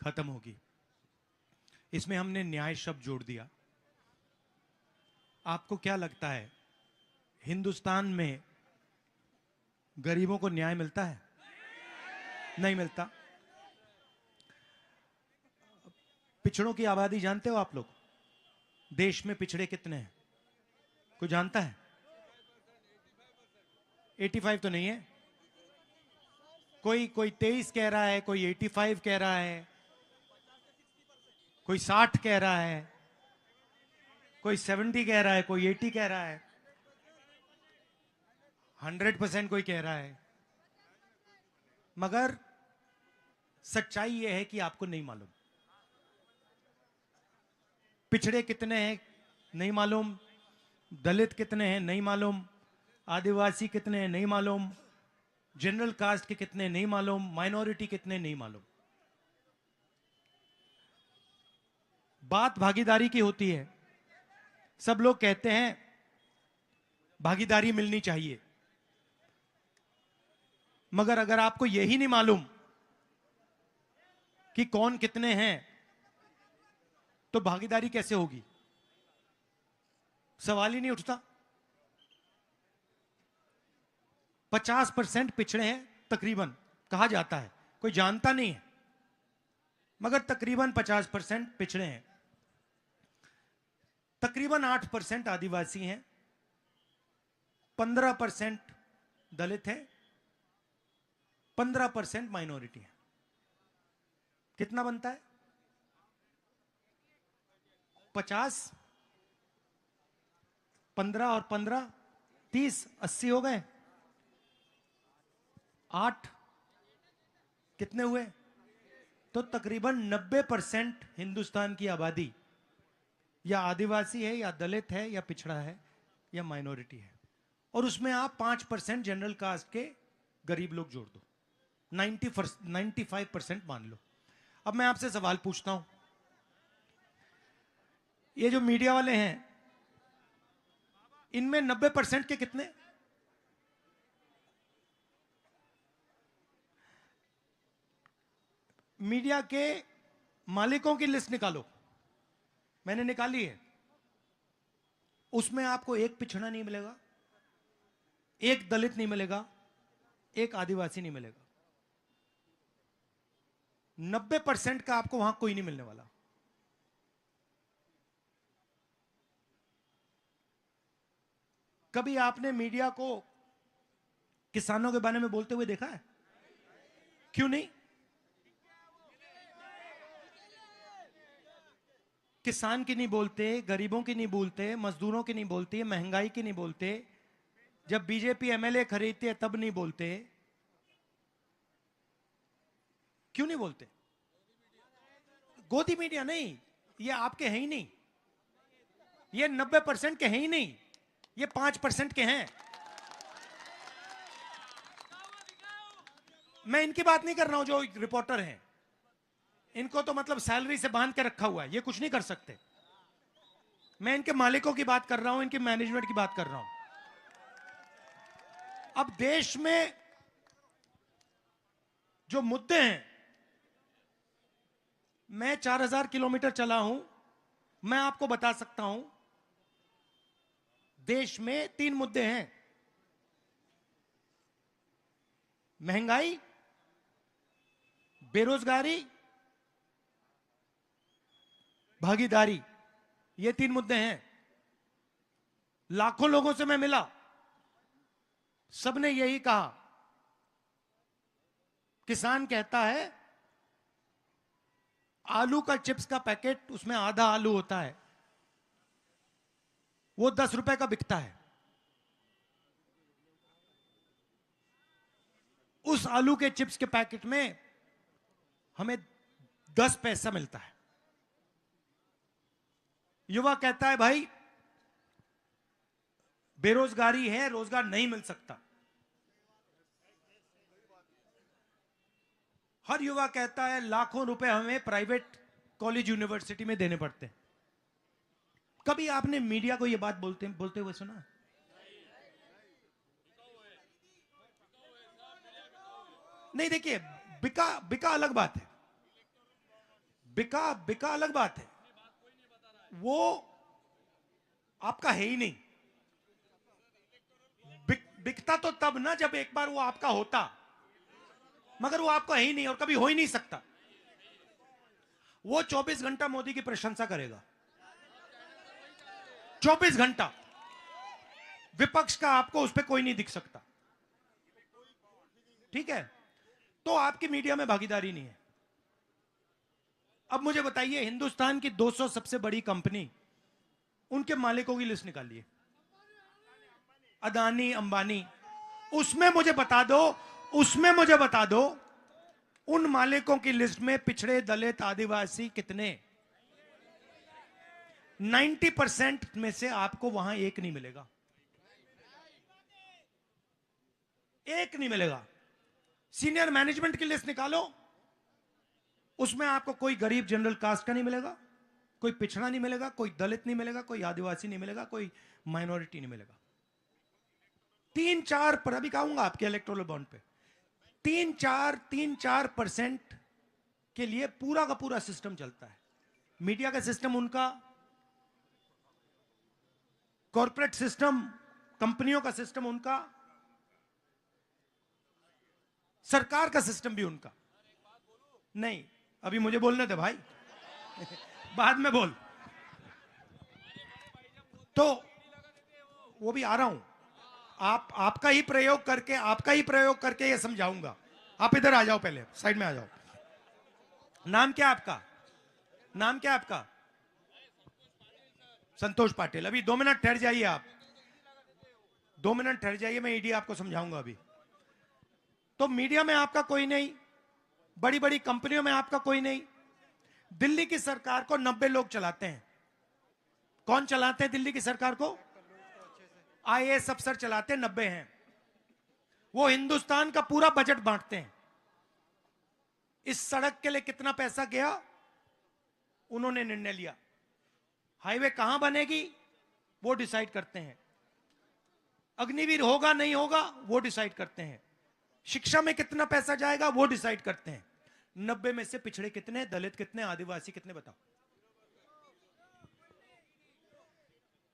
खत्म होगी। इसमें हमने न्याय शब्द जोड़ दिया। आपको क्या लगता है हिंदुस्तान में गरीबों को न्याय मिलता है? नहीं मिलता। पिछड़ों की आबादी जानते हो आप लोग? देश में पिछड़े कितने हैं? कोई जानता है? 85 तो नहीं है। कोई 23 कह रहा है, कोई 85 कह रहा है, कोई 60 कह रहा है, कोई 70 कह रहा है, कोई 80 कह रहा है, 100% कोई कह रहा है। मगर सच्चाई यह है कि आपको नहीं मालूम। पिछड़े कितने हैं नहीं मालूम, दलित कितने हैं नहीं मालूम, आदिवासी कितने हैं नहीं मालूम, जनरल कास्ट के कितने नहीं मालूम, माइनॉरिटी कितने नहीं मालूम। बात भागीदारी की होती है। सब लोग कहते हैं भागीदारी मिलनी चाहिए, मगर अगर आपको यही नहीं मालूम कि कौन कितने हैं तो भागीदारी कैसे होगी? सवाल ही नहीं उठता। 50% पिछड़े हैं तकरीबन, कहा जाता है, कोई जानता नहीं है, मगर तकरीबन 50% पिछड़े हैं। तकरीबन 8% आदिवासी हैं, 15% दलित हैं, 15% माइनॉरिटी है। कितना बनता है? 50, 15 और 15 30, 80 हो गए। 8 कितने हुए? तो तकरीबन 90% हिंदुस्तान की आबादी या आदिवासी है, या दलित है, या पिछड़ा है, या माइनॉरिटी है। और उसमें आप 5% जनरल कास्ट के गरीब लोग जोड़ दो, 95% मान लो। अब मैं आपसे सवाल पूछता हूं, ये जो मीडिया वाले हैं इनमें 90% के कितने? मीडिया के मालिकों की लिस्ट निकालो, मैंने निकाली है। उसमें आपको एक पिछड़ा नहीं मिलेगा, एक दलित नहीं मिलेगा, एक आदिवासी नहीं मिलेगा। 90% का आपको वहां कोई नहीं मिलने वाला। कभी आपने मीडिया को किसानों के बारे में बोलते हुए देखा है? क्यों नहीं? किसान की नहीं बोलते, गरीबों की नहीं बोलते, मजदूरों की नहीं बोलते, महंगाई की नहीं बोलते, जब बीजेपी एमएलए खरीदती है तब नहीं बोलते। क्यों नहीं बोलते? गोदी मीडिया नहीं, ये आपके हैं ही नहीं, ये 90% के हैं ही नहीं, ये 5% के हैं। मैं इनकी बात नहीं कर रहा हूं जो रिपोर्टर हैं, इनको तो मतलब सैलरी से बांध के रखा हुआ है, ये कुछ नहीं कर सकते। मैं इनके मालिकों की बात कर रहा हूं, इनके मैनेजमेंट की बात कर रहा हूं। अब देश में जो मुद्दे हैं, मैं 4000 किलोमीटर चला हूं, मैं आपको बता सकता हूं देश में 3 मुद्दे हैं: महंगाई, बेरोजगारी, भागीदारी। ये 3 मुद्दे हैं। लाखों लोगों से मैं मिला, सबने यही कहा। किसान कहता है आलू का चिप्स का पैकेट, उसमें आधा आलू होता है, वो 10 रुपए का बिकता है। उस आलू के चिप्स के पैकेट में हमें 10 पैसा मिलता है। युवा कहता है भाई बेरोजगारी है, रोजगार नहीं मिल सकता। हर युवा कहता है लाखों रुपए हमें प्राइवेट कॉलेज यूनिवर्सिटी में देने पड़ते हैं। कभी आपने मीडिया को यह बात बोलते हुए सुना? नहीं। देखिए, बिका बिका अलग बात है। बिका बिका अलग बात है, वो आपका है ही नहीं। बिकता तो तब ना जब एक बार वो आपका होता, मगर वो आपका है ही नहीं और कभी हो ही नहीं सकता। वो 24 घंटा मोदी की प्रशंसा करेगा, 24 घंटा। विपक्ष का आपको उस पर कोई नहीं दिख सकता, ठीक है? तो आपकी मीडिया में भागीदारी नहीं है। अब मुझे बताइए, हिंदुस्तान की 200 सबसे बड़ी कंपनी, उनके मालिकों की लिस्ट निकालिए, अदानी अंबानी, उसमें मुझे बता दो, उसमें मुझे बता दो उन मालिकों की लिस्ट में पिछड़े, दलित, आदिवासी कितने? 90% में से आपको वहां एक नहीं मिलेगा, एक नहीं मिलेगा। सीनियर मैनेजमेंट की लिस्ट निकालो, उसमें आपको कोई गरीब जनरल कास्ट का नहीं मिलेगा, कोई पिछड़ा नहीं मिलेगा, कोई दलित नहीं मिलेगा, कोई आदिवासी नहीं मिलेगा, कोई माइनॉरिटी नहीं मिलेगा। 3-4 पर अभी कहूंगा आपके इलेक्टोरल बॉन्ड पे 3-4% के लिए पूरा का पूरा सिस्टम चलता है। मीडिया का सिस्टम उनका, कॉर्पोरेट सिस्टम, कंपनियों का सिस्टम उनका, सरकार का सिस्टम भी उनका। नहीं, अभी मुझे बोलने दे भाई बाद में बोल। तो वो भी आ रहा हूं, आपका ही प्रयोग करके ये समझाऊंगा। आप इधर आ जाओ, पहले साइड में आ जाओ। नाम क्या आपका? नाम क्या आपका? संतोष पाटिल। अभी 2 मिनट ठहर जाइए, आप 2 मिनट ठहर जाइए, मैं ईडी आपको समझाऊंगा अभी। तो मीडिया में आपका कोई नहीं, बड़ी बड़ी कंपनियों में आपका कोई नहीं। दिल्ली की सरकार को 90 लोग चलाते हैं। कौन चलाते हैं दिल्ली की सरकार को? आईएएस अफसर चलाते हैं, 90 हैं। वो हिंदुस्तान का पूरा बजट बांटते हैं। इस सड़क के लिए कितना पैसा गया, उन्होंने निर्णय लिया। हाईवे कहां बनेगी, वो डिसाइड करते हैं। अग्निवीर होगा नहीं होगा, वो डिसाइड करते हैं। शिक्षा में कितना पैसा जाएगा, वो डिसाइड करते हैं। 90 में से पिछड़े कितने, दलित कितने, आदिवासी कितने, बताओ?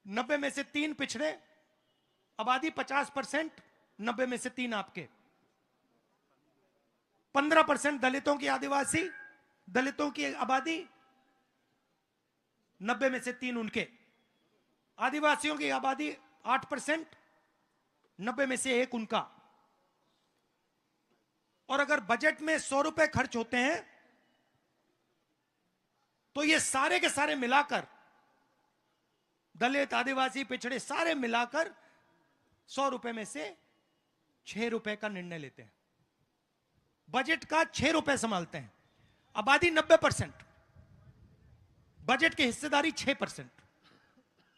90 में से 3 पिछड़े, आबादी 50%, 90 में से 3 आपके। 15% दलितों की आदिवासी, दलितों की आबादी, 90 में से 3 उनके। आदिवासियों की आबादी 8%, 90 में से 1 उनका। और अगर बजट में 100 रुपए खर्च होते हैं तो ये सारे के सारे मिलाकर, दलित, आदिवासी, पिछड़े सारे मिलाकर 100 रुपए में से 6 रुपए का निर्णय लेते हैं। बजट का 6 रुपए संभालते हैं। आबादी 90%, बजट की हिस्सेदारी 6%।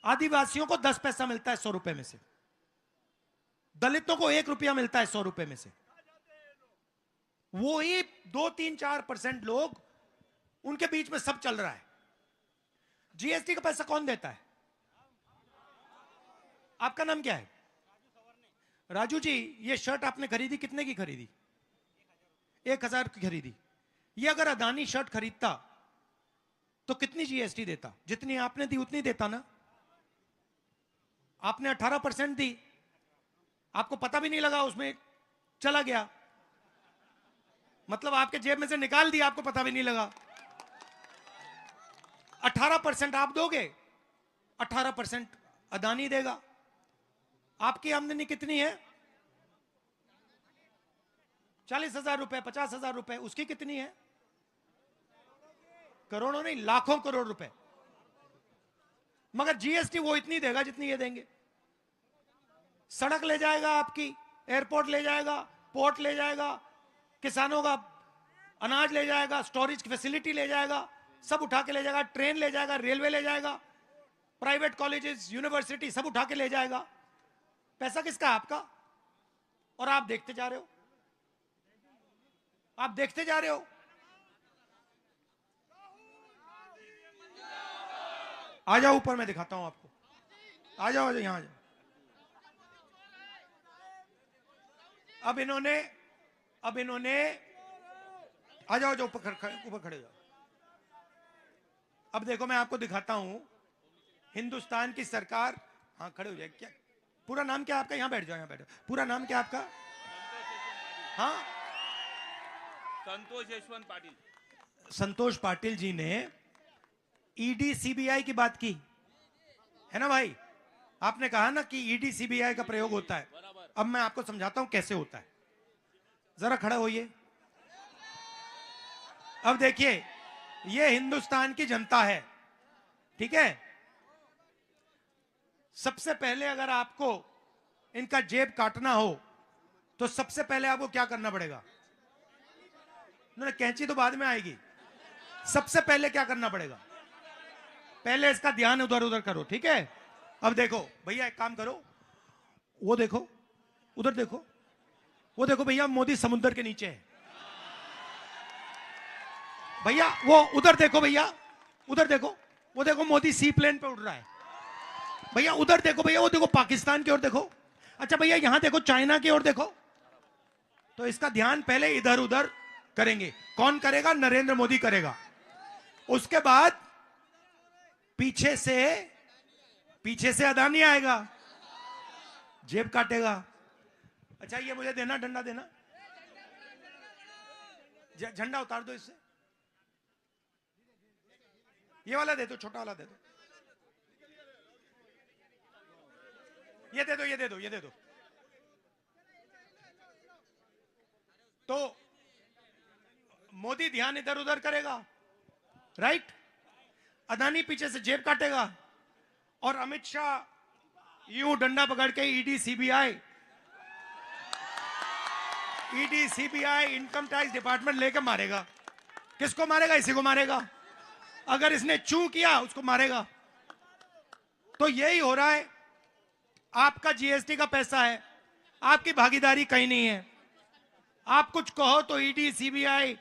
आदिवासियों को 10 पैसा मिलता है 100 रुपए में से, दलितों को 1 रुपया मिलता है 100 रुपए में से। वो ही 2-3-4% लोग, उनके बीच में सब चल रहा है। जीएसटी का पैसा कौन देता है? आपका नाम क्या है? राजू जी, ये शर्ट आपने खरीदी, कितने की खरीदी? 1000 की खरीदी। ये अगर अदानी शर्ट खरीदता तो कितनी जीएसटी देता? जितनी आपने दी उतनी देता ना। आपने 18% दी, आपको पता भी नहीं लगा, उसमें चला गया। मतलब आपके जेब में से निकाल दिया, आपको पता भी नहीं लगा। 18% आप दोगे, 18% अदानी देगा। आपकी आमदनी कितनी है? 40,000 रुपए, 50,000 रुपए। उसकी कितनी है? करोड़ों नहीं, लाखों करोड़ रुपए। मगर जीएसटी वो इतनी देगा जितनी ये देंगे। सड़क ले जाएगा आपकी, एयरपोर्ट ले जाएगा, पोर्ट ले जाएगा, किसानों का अनाज ले जाएगा, स्टोरेज फैसिलिटी ले जाएगा, सब उठा के ले जाएगा। ट्रेन ले जाएगा, रेलवे ले जाएगा, प्राइवेट कॉलेजेस, यूनिवर्सिटी सब उठा के ले जाएगा। पैसा किसका? आपका। और आप देखते जा रहे हो, आप देखते जा रहे हो। आ जाओ ऊपर, मैं दिखाता हूं आपको। आ जाओ, यहां आ जाओ। अब इन्होंने आ जाओ, जो ऊपर खड़े जाओ। अब देखो मैं आपको दिखाता हूं हिंदुस्तान की सरकार। हाँ खड़े हो जाए। क्या पूरा नाम क्या आपका? यहां बैठ जाओ, यहां बैठो। पूरा नाम क्या आपका? हाँ, संतोष यशवंत पाटिल। संतोष पाटिल जी ने ईडी सीबीआई की बात की है ना भाई? आपने कहा ना कि ईडी सीबीआई का प्रयोग होता है। अब मैं आपको समझाता हूं कैसे होता है। जरा खड़ा होइए। अब देखिए, ये हिंदुस्तान की जनता है, ठीक है? सबसे पहले अगर आपको इनका जेब काटना हो तो सबसे पहले आपको क्या करना पड़ेगा? नहीं, कैंची तो बाद में आएगी। सबसे पहले क्या करना पड़ेगा? पहले इसका ध्यान उधर उधर करो, ठीक है? अब देखो भैया, एक काम करो, वो देखो, उधर देखो, वो देखो भैया, मोदी समुद्र के नीचे है। भैया वो उधर देखो, भैया उधर देखो, वो देखो मोदी सी प्लेन पे उड़ रहा है। भैया उधर देखो, भैया वो देखो पाकिस्तान की ओर देखो। अच्छा भैया यहां देखो, चाइना की ओर देखो। तो इसका ध्यान पहले इधर उधर करेंगे। कौन करेगा? नरेंद्र मोदी करेगा। उसके बाद पीछे से अदानी आएगा, जेब काटेगा। अच्छा ये मुझे देना, डंडा देना, झंडा उतार दो इससे। ये वाला दे दो, छोटा वाला दे दो। ये दे दो, ये दे दो, ये दे दो। तो मोदी ध्यान इधर उधर करेगा, राइट? अदानी पीछे से जेब काटेगा और अमित शाह यूं डंडा पकड़ के ED CBI income tax department लेके मारेगा। किसको मारेगा? इसी को मारेगा। अगर इसने चू किया उसको मारेगा। तो यही हो रहा है। आपका जीएसटी का पैसा है, आपकी भागीदारी कहीं नहीं है। आप कुछ कहो तो ईडी सीबीआई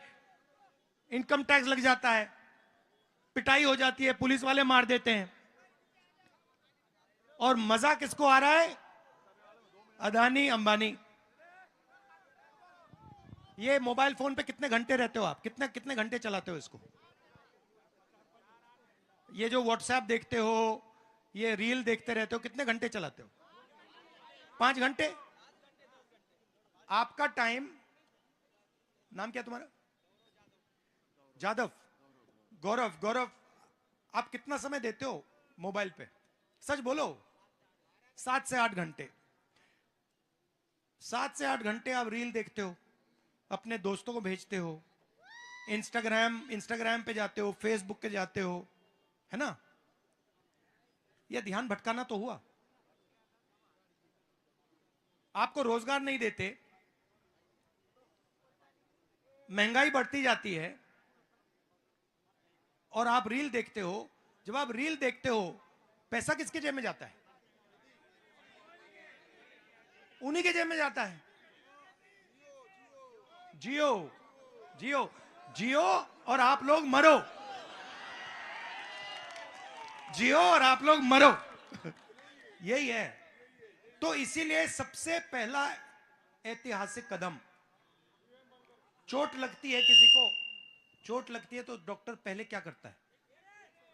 इनकम टैक्स लग जाता है, पिटाई हो जाती है, पुलिस वाले मार देते हैं। और मजा किसको आ रहा है? अदानी अंबानी। ये मोबाइल फोन पे कितने घंटे रहते हो आप? कितने कितने घंटे चलाते हो इसको? ये जो व्हाट्सएप देखते हो, ये रील देखते रहते हो, कितने घंटे चलाते हो? 5 घंटे। आपका टाइम, नाम क्या तुम्हारा? जादव। गौरव। गौरव, आप कितना समय देते हो मोबाइल पे? सच बोलो। 7 से 8 घंटे। 7 से 8 घंटे आप रील देखते हो, अपने दोस्तों को भेजते हो, इंस्टाग्राम पे जाते हो, फेसबुक पे जाते हो, है ना? यह ध्यान भटकाना तो हुआ। आपको रोजगार नहीं देते, महंगाई बढ़ती जाती है और आप रील देखते हो। जब आप रील देखते हो, पैसा किसके जेब में जाता है? उन्हीं के जेब में जाता है। जियो, जियो, जियो और आप लोग मरो। जियो और आप लोग मरो। यही है। तो इसीलिए सबसे पहला ऐतिहासिक कदम, चोट लगती है किसी को, चोट लगती है तो डॉक्टर पहले क्या करता है?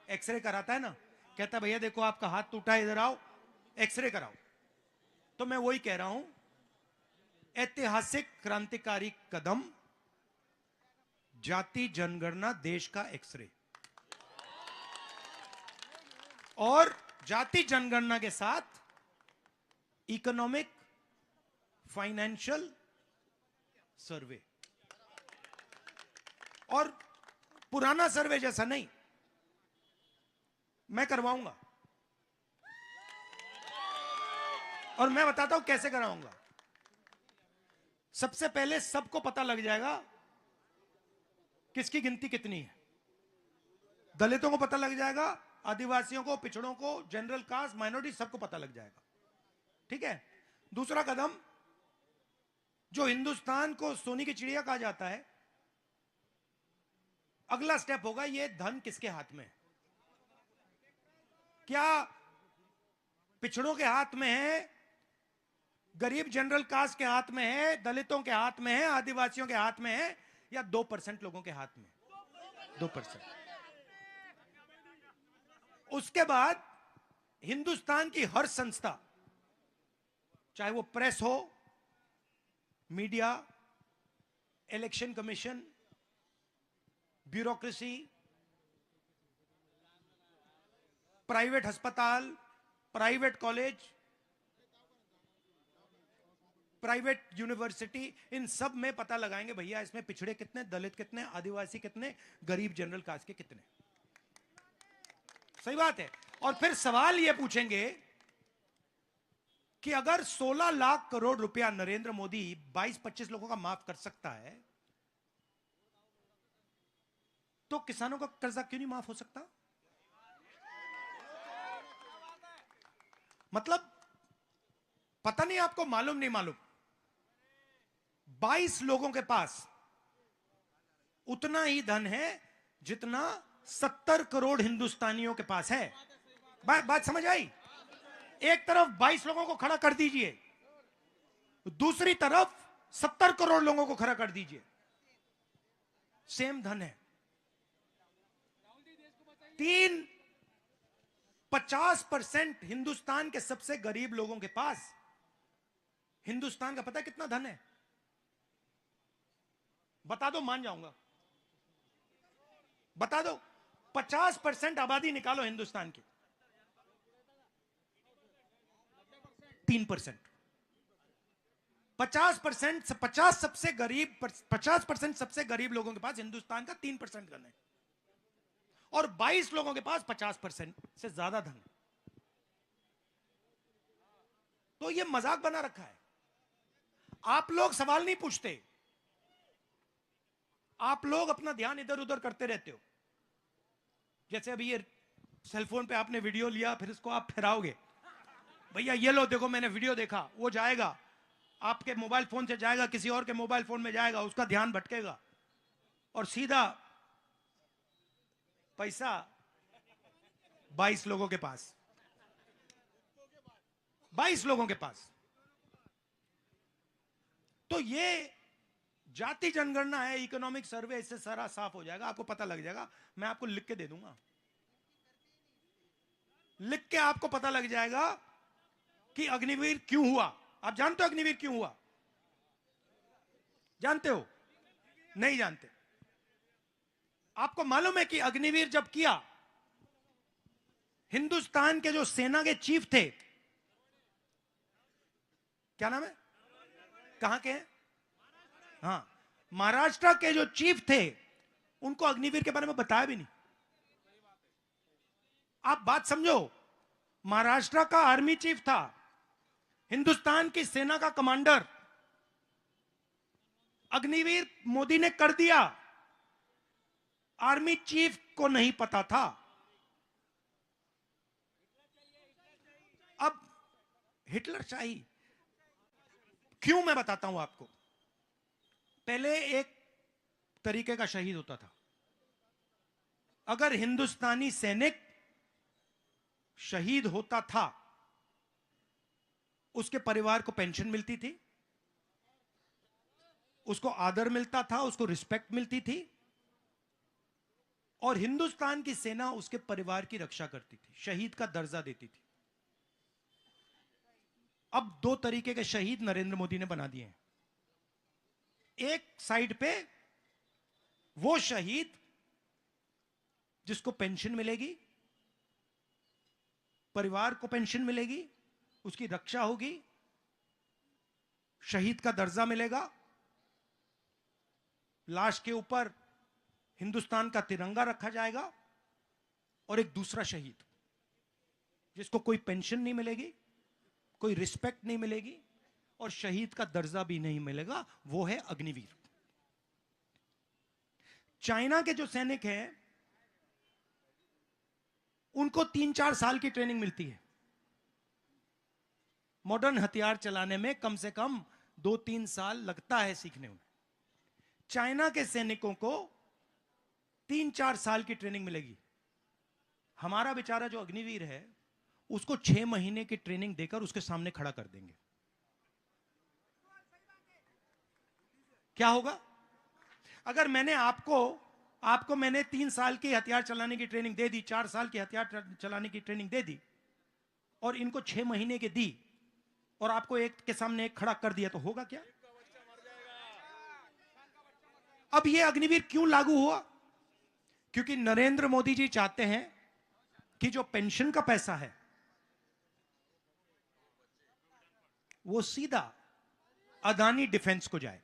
एक्सरे कराता है ना। कहता है भैया देखो आपका हाथ टूटा है, इधर आओ एक्सरे कराओ। तो मैं वही कह रहा हूं, ऐतिहासिक क्रांतिकारी कदम, जाति जनगणना देश का एक्सरे। और जाति जनगणना के साथ इकोनॉमिक फाइनेंशियल सर्वे। और पुराना सर्वे जैसा नहीं, मैं करवाऊंगा। और मैं बताता हूं कैसे कराऊंगा। सबसे पहले सबको पता लग जाएगा किसकी गिनती कितनी है। दलितों को पता लग जाएगा, आदिवासियों को, पिछड़ों को, जनरल कास्ट, माइनॉरिटी, सबको पता लग जाएगा। ठीक है? दूसरा कदम, जो हिंदुस्तान को सोने की चिड़िया कहा जाता है, अगला स्टेप होगा ये धन किसके हाथ में है? क्या पिछड़ों के हाथ में है, गरीब जनरल कास्ट के हाथ में है, दलितों के हाथ में है, आदिवासियों के हाथ में है, या 2% लोगों के हाथ में? 2%। उसके बाद हिंदुस्तान की हर संस्था, चाहे वो प्रेस हो, media, election commission, bureaucracy, private अस्पताल, प्राइवेट कॉलेज, प्राइवेट यूनिवर्सिटी, इन सब में पता लगाएंगे भैया इसमें पिछड़े कितने, दलित कितने, आदिवासी कितने, गरीब जनरल कास्ट के कितने। सही बात है। और फिर सवाल यह पूछेंगे कि अगर 16 लाख करोड़ रुपया नरेंद्र मोदी 22-25 लोगों का माफ कर सकता है, तो किसानों का कर्जा क्यों नहीं माफ हो सकता? मतलब पता नहीं, आपको मालूम नहीं मालूम, 22 लोगों के पास उतना ही धन है जितना 70 करोड़ हिंदुस्तानियों के पास है। बात समझ आई? एक तरफ 22 लोगों को खड़ा कर दीजिए, दूसरी तरफ 70 करोड़ लोगों को खड़ा कर दीजिए, सेम धन है। 50% हिंदुस्तान के सबसे गरीब लोगों के पास हिंदुस्तान का पता है कितना धन है? बता दो, मान जाऊंगा। बता दो। 50% आबादी निकालो हिंदुस्तान की, 3%। 50% सबसे गरीब, 50% सबसे गरीब लोगों के पास हिंदुस्तान का 3% धन है, और 22 लोगों के पास 50% से ज्यादा धन है। तो ये मजाक बना रखा है। आप लोग सवाल नहीं पूछते, आप लोग अपना ध्यान इधर उधर करते रहते हो। जैसे अभी ये सेलफोन पे आपने वीडियो लिया, फिर इसको आप फिराओगे, भैया ये लो देखो मैंने वीडियो देखा, वो जाएगा आपके मोबाइल फोन से, जाएगा किसी और के मोबाइल फोन में जाएगा, उसका ध्यान भटकेगा और सीधा पैसा 22 लोगों के पास, 22 लोगों के पास। तो ये जाति जनगणना है, इकोनॉमिक सर्वे, इससे सारा साफ हो जाएगा, आपको पता लग जाएगा। मैं आपको लिख के दे दूंगा, लिख के आपको पता लग जाएगा कि अग्निवीर क्यों हुआ। आप जानते हो अग्निवीर क्यों हुआ? जानते हो? नहीं जानते। आपको मालूम है कि अग्निवीर जब किया, हिंदुस्तान के जो सेना के चीफ थे, क्या नाम है, कहां के हैं? हाँ, महाराष्ट्र के जो चीफ थे, उनको अग्निवीर के बारे में बताया भी नहीं। आप बात समझो, महाराष्ट्र का आर्मी चीफ था, हिंदुस्तान की सेना का कमांडर, अग्निवीर मोदी ने कर दिया, आर्मी चीफ को नहीं पता था। अब हिटलर चाहिए क्यों, मैं बताता हूं आपको। पहले एक तरीके का शहीद होता था। अगर हिंदुस्तानी सैनिक शहीद होता था, उसके परिवार को पेंशन मिलती थी, उसको आदर मिलता था, उसको रिस्पेक्ट मिलती थी, और हिंदुस्तान की सेना उसके परिवार की रक्षा करती थी, शहीद का दर्जा देती थी। अब 2 तरीके के शहीद नरेंद्र मोदी ने बना दिए हैं। एक साइड पे वो शहीद जिसको पेंशन मिलेगी, परिवार को पेंशन मिलेगी, उसकी रक्षा होगी, शहीद का दर्जा मिलेगा, लाश के ऊपर हिंदुस्तान का तिरंगा रखा जाएगा, और एक दूसरा शहीद जिसको कोई पेंशन नहीं मिलेगी, कोई रिस्पेक्ट नहीं मिलेगी, और शहीद का दर्जा भी नहीं मिलेगा, वो है अग्निवीर। चाइना के जो सैनिक हैं, उनको 3-4 साल की ट्रेनिंग मिलती है। मॉडर्न हथियार चलाने में कम से कम 2-3 साल लगता है सीखने में। चाइना के सैनिकों को 3-4 साल की ट्रेनिंग मिलेगी। हमारा बेचारा जो अग्निवीर है, उसको 6 महीने की ट्रेनिंग देकर उसके सामने खड़ा कर देंगे। क्या होगा? अगर मैंने आपको आपको मैंने 3 साल की हथियार चलाने की ट्रेनिंग दे दी, 4 साल की हथियार चलाने की ट्रेनिंग दे दी, और इनको 6 महीने की दी, और आपको एक के सामने एक खड़ा कर दिया, तो होगा क्या? अब ये अग्निवीर क्यों लागू हुआ? क्योंकि नरेंद्र मोदी जी चाहते हैं कि जो पेंशन का पैसा है वो सीधा अदानी डिफेंस को जाए,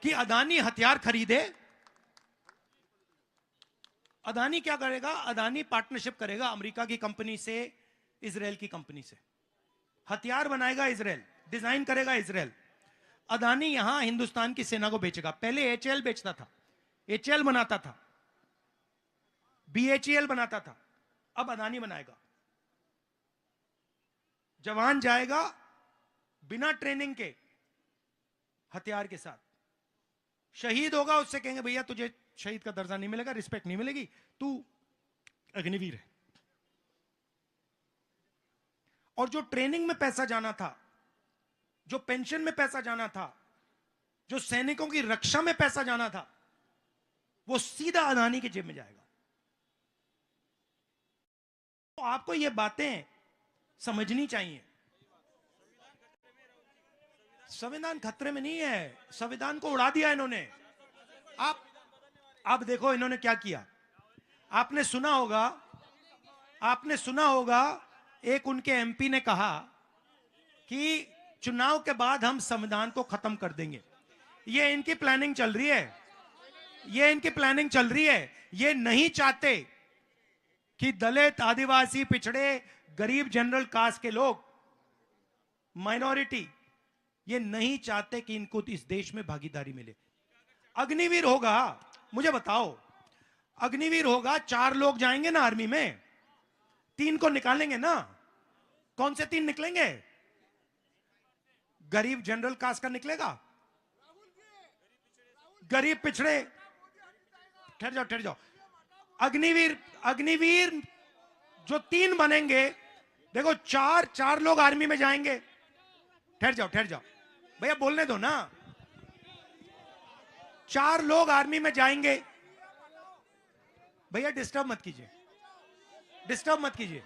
कि अदानी हथियार खरीदे। अदानी क्या करेगा? अदानी पार्टनरशिप करेगा अमेरिका की कंपनी से, इजराइल की कंपनी से, हथियार बनाएगा इजराइल, डिजाइन करेगा इजराइल, अदानी यहां हिंदुस्तान की सेना को बेचेगा। पहले एचएल बेचता था, एचएल बनाता था, बीएचईएल बनाता था, अब अदानी बनाएगा। जवान जाएगा बिना ट्रेनिंग के हथियार के साथ, शहीद होगा, उससे कहेंगे भैया तुझे शहीद का दर्जा नहीं मिलेगा, रिस्पेक्ट नहीं मिलेगी, तू अग्निवीर है। और जो ट्रेनिंग में पैसा जाना था, जो पेंशन में पैसा जाना था, जो सैनिकों की रक्षा में पैसा जाना था, वो सीधा अदानी की जेब में जाएगा। तो आपको ये बातें समझनी चाहिए। संविधान खतरे में नहीं है, संविधान को उड़ा दिया इन्होंने। आप देखो इन्होंने क्या किया। आपने सुना होगा एक उनके एमपी ने कहा कि चुनाव के बाद हम संविधान को खत्म कर देंगे। ये इनकी प्लानिंग चल रही है, ये नहीं चाहते कि दलित, आदिवासी, पिछड़े, गरीब, जनरल कास्ट के लोग, माइनॉरिटी, ये नहीं चाहते कि इनको इस देश में भागीदारी मिले। अग्निवीर होगा, मुझे बताओ, अग्निवीर होगा, 4 लोग जाएंगे ना आर्मी में, 3 को निकालेंगे ना। कौन से 3 निकलेंगे? गरीब जनरल कास्ट का निकलेगा, गरीब पिछड़े। ठहर जाओ। अग्निवीर जो 3 बनेंगे, देखो 4 लोग आर्मी में जाएंगे। ठहर जाओ भैया, बोलने दो ना। 4 लोग आर्मी में जाएंगे। भैया डिस्टर्ब मत कीजिए।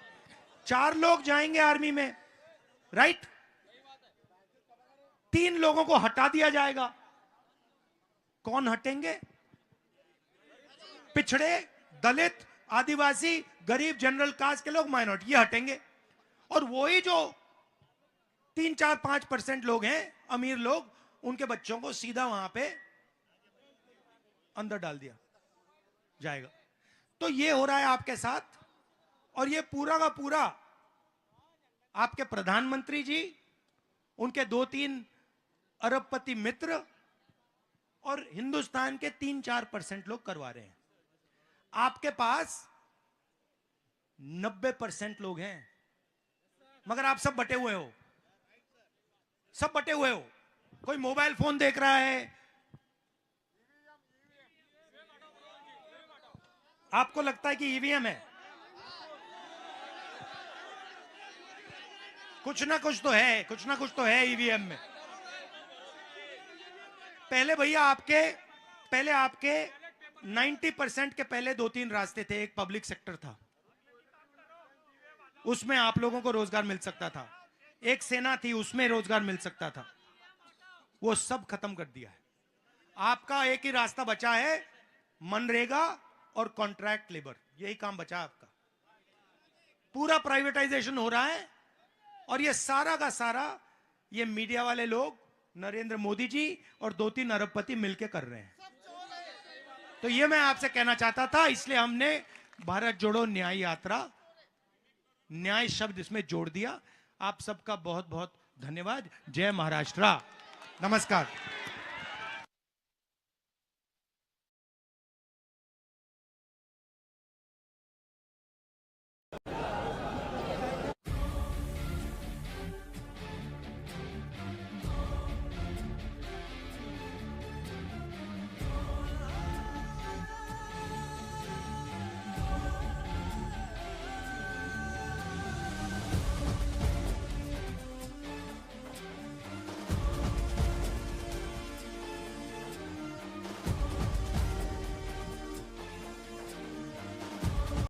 4 लोग जाएंगे आर्मी में, राइट? 3 लोगों को हटा दिया जाएगा। कौन हटेंगे? पिछड़े, दलित, आदिवासी, गरीब, जनरल कास्ट के लोग, माइनॉरिटी, ये हटेंगे। और वही जो 3, 4, 5% लोग हैं, अमीर लोग, उनके बच्चों को सीधा वहां पे अंदर डाल दिया जाएगा। तो ये हो रहा है आपके साथ, और ये पूरा का पूरा आपके प्रधानमंत्री जी, उनके 2-3 अरबपति मित्र और हिंदुस्तान के 3-4% लोग करवा रहे हैं। आपके पास 90% लोग हैं, मगर आप सब बटे हुए हो। कोई मोबाइल फोन देख रहा है, आपको लगता है कि ईवीएम है। कुछ ना कुछ तो है ईवीएम में। पहले भैया आपके 90% के पहले 2-3 रास्ते थे। एक पब्लिक सेक्टर था, उसमें आप लोगों को रोजगार मिल सकता था। एक सेना थी, उसमें रोजगार मिल सकता था। वो सब खत्म कर दिया है। आपका एक ही रास्ता बचा है, मनरेगा और कॉन्ट्रैक्ट लेबर, यही काम बचा आपका। पूरा प्राइवेटाइजेशन हो रहा है, और ये सारा का सारा ये मीडिया वाले लोग, नरेंद्र मोदी जी और 2-3 अरबपति मिलके कर रहे हैं। तो ये मैं आपसे कहना चाहता था, इसलिए हमने भारत जोड़ो न्याय यात्रा, न्याय शब्द इसमें जोड़ दिया। आप सबका बहुत बहुत धन्यवाद। जय महाराष्ट्र, नमस्कार।